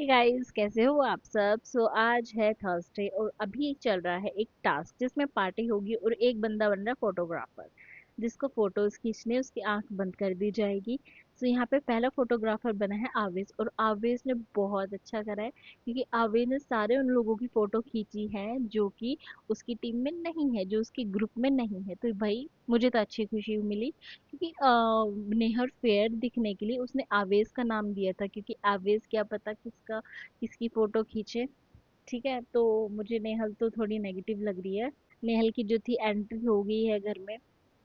Guys, कैसे हो आप सब। आज है थर्सडे और अभी चल रहा है एक टास्क जिसमें पार्टी होगी और एक बंदा बन रहा है फोटोग्राफर, जिसको फोटोज खींचने उसकी आंख बंद कर दी जाएगी। यहाँ पे पहला फोटोग्राफर बना है आवेश, और आवेश ने बहुत अच्छा करा है क्योंकि आवेश ने सारे उन लोगों की फोटो खींची है जो कि उसकी टीम में नहीं है, जो उसके ग्रुप में नहीं है। तो भाई मुझे तो अच्छी खुशी मिली क्योंकि नेहर फेयर दिखने के लिए उसने आवेश का नाम दिया था, क्योंकि आवेश क्या पता किसकी फोटो खींचे। ठीक है, तो मुझे नेहल तो थोड़ी नेगेटिव लग रही है। नेहल की जो थी एंट्री हो गई है घर में,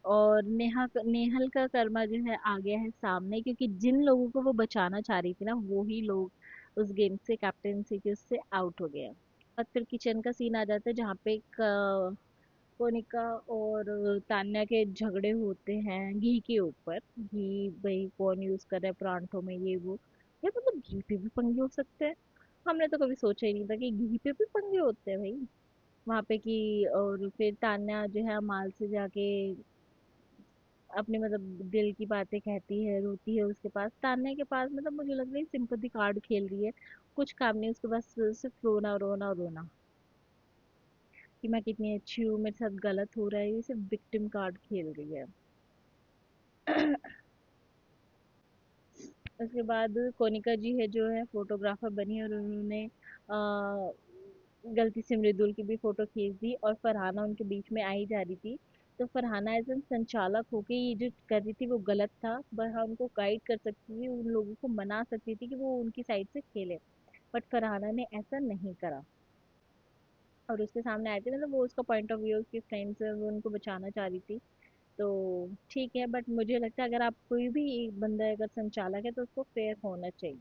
और नेहल का कर्मा जो है आ गया है सामने, क्योंकि जिन लोगों को वो बचाना चाह रही थी ना, वो ही लोग उस गेम से, कैप्टेंसी के उससे आउट हो गए हैं। और फिर किचन का सीन आ जाता है जहाँ पे कोनिका और तान्या के झगड़े होते हैं घी के ऊपर। घी भाई कौन यूज कर रहा है परांठों में, ये वो। यार मतलब घी पे भी पंगे हो सकते हैं। हमने तो कभी सोचा ही नहीं था कि घी पे भी पंगे होते हैं भाई वहां पे की। और फिर तान्या जो है अमाल से जाके अपने मतलब दिल की बातें कहती है, रोती है उसके पास। तान्या के पास मतलब मुझे लग रहा है सिंपैथी कार्ड खेल रही है, कुछ काम नहीं उसके पास, सिर्फ रोना रोना रोना कि मैं कितनी अच्छी हूँ, मेरे साथ गलत हो रहा है। ये सिर्फ विक्टिम कार्ड खेल रही है। उसके बाद कोनिका जी है जो है फोटोग्राफर बनी, और उन्होंने गलती से मृदुल की भी फोटो खींच दी, और फरहाना उनके बीच में आई जा रही थी। तो फरहाना एज एन संचालक होके ये जो कर रही थी वो गलत था, पर हाँ उनको गाइड कर सकती थी, उन लोगों को मना सकती थी कि वो उनकी साइड से खेले। बट फरहाना ने ऐसा नहीं करा, और उसके सामने आए थे मतलब वो उसका पॉइंट ऑफ व्यू, उसकी फ्रेंड्स वो उनको बचाना चाह रही थी। तो ठीक है, बट मुझे लगता है अगर आप कोई भी एक बंदा अगर संचालक है तो उसको फेयर होना चाहिए।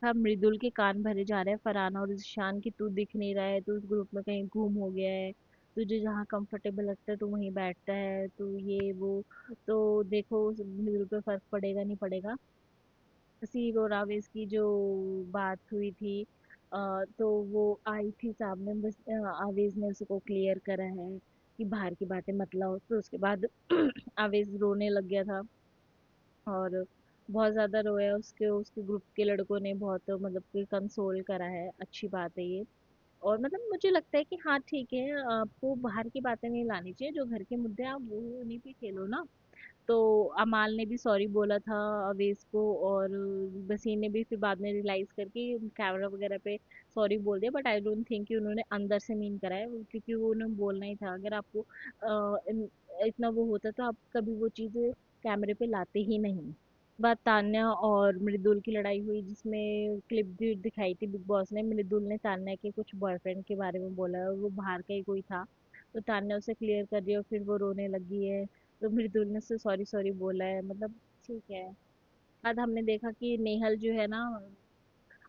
हाँ, मृदुल के कान भरे जा रहे हैं फरहाना और ईशान की, तू दिख नहीं रहा है, तू उस ग्रुप में कहीं गुम हो गया है, तुझे जहाँ कंफर्टेबल लगता है तू वहीं बैठता है, तू ये वो। तो देखो मृदुल पे फर्क पड़ेगा नहीं पड़ेगा। सीग और आवेश की जो बात हुई थी, तो वो आई थी सामने, बस आवेश ने उसको क्लियर करा है कि बाहर की बातें मत लाओ। तो उसके बाद आवेश रोने लग गया था, और बहुत ज्यादा रोया। उसके उसके ग्रुप के लड़कों ने बहुत मतलब कि कंसोल करा है, अच्छी बात है ये। और मतलब मुझे लगता है कि हाँ ठीक है, आपको बाहर की बातें नहीं लानी चाहिए, जो घर के मुद्दे हैं आप वो उन्हीं पे खेलो ना। तो अमाल ने भी सॉरी बोला था अवेश को, और बसीर ने भी फिर बाद में रियलाइज करके कैमरा वगैरह पे सॉरी बोल दिया। बट आई डोंट थिंक कि उन्होंने अंदर से मीन करा है, क्योंकि वो उन्हें बोलना ही था। अगर आपको इतना वो होता तो आप कभी वो चीज़ कैमरे पे लाते ही नहीं। बात तान्या और मृदुल की लड़ाई हुई, जिसमें क्लिप भी दिखाई थी बिग बॉस ने। मृदुल ने तान्या के कुछ बॉयफ्रेंड के बारे में बोला और वो बाहर का ही कोई था, तो तान्या उसे क्लियर कर दिया और फिर वो रोने लगी है। तो मृदुल ने उससे सॉरी सॉरी बोला है, मतलब ठीक है। बाद हमने देखा कि नेहल जो है ना,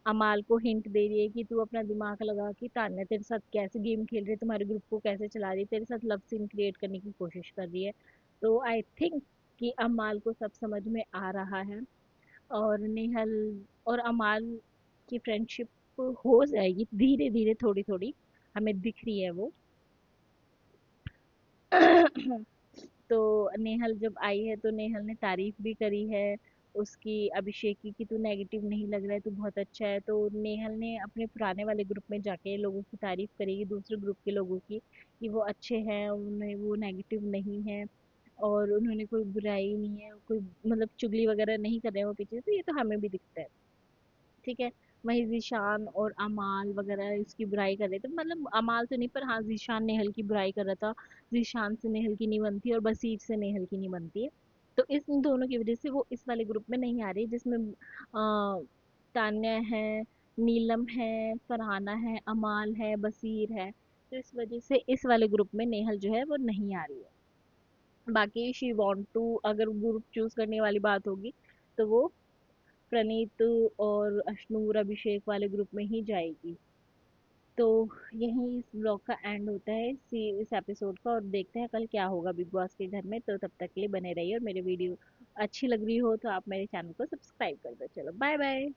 अमाल को हिंट दे रही है कि तू अपना दिमाग लगा कि तान्या तेरे साथ कैसे गेम खेल रही है, तुम्हारे ग्रुप को कैसे चला रही है, तेरे साथ लव सीन क्रिएट करने की कोशिश कर रही है। तो आई थिंक कि अमाल को सब समझ में आ रहा है, और नेहल और अमाल की फ्रेंडशिप हो जाएगी धीरे धीरे, थोड़ी थोड़ी हमें दिख रही है वो। तो नेहल जब आई है तो नेहल ने तारीफ भी करी है उसकी, अभिषेक की तू नेगेटिव नहीं लग रहा है, तू बहुत अच्छा है। तो नेहल ने अपने पुराने वाले ग्रुप में जाके लोगों की तारीफ करेगी, दूसरे ग्रुप के लोगों की, कि वो अच्छे हैं, उन्हें वो नेगेटिव नहीं है, और उन्होंने कोई बुराई नहीं है, कोई मतलब चुगली वगैरह नहीं कर रहे हैं वो पीछे। तो ये तो हमें भी दिखता है। ठीक है। वहीं जीशान और अमाल वगैरह इसकी बुराई कर रहे थे, मतलब अमाल तो नहीं पर हाँ जीशान नेहल की बुराई कर रहा था। जीशान से नेहल की नहीं बनती और बसीर से नेहल की नहीं बनती है। तो इस इन दोनों की वजह से वो इस वाले ग्रुप में नहीं आ रही, जिसमें तान्या है, नीलम है, फरहाना है, अमाल है, बसीर है। तो इस वजह से इस वाले ग्रुप में नेहल जो है वो नहीं आ रही है। बाकी शी वांट टू, अगर ग्रुप चूज करने वाली बात होगी तो वो प्रणीत और अश्नूर अभिषेक वाले ग्रुप में ही जाएगी। तो यही इस ब्लॉग का एंड होता है, इस एपिसोड का। और देखते हैं कल क्या होगा बिग बॉस के घर में। तो तब तक के लिए बने रहिए, और मेरे वीडियो अच्छी लग रही हो तो आप मेरे चैनल को सब्सक्राइब कर दो। चलो बाय बाय।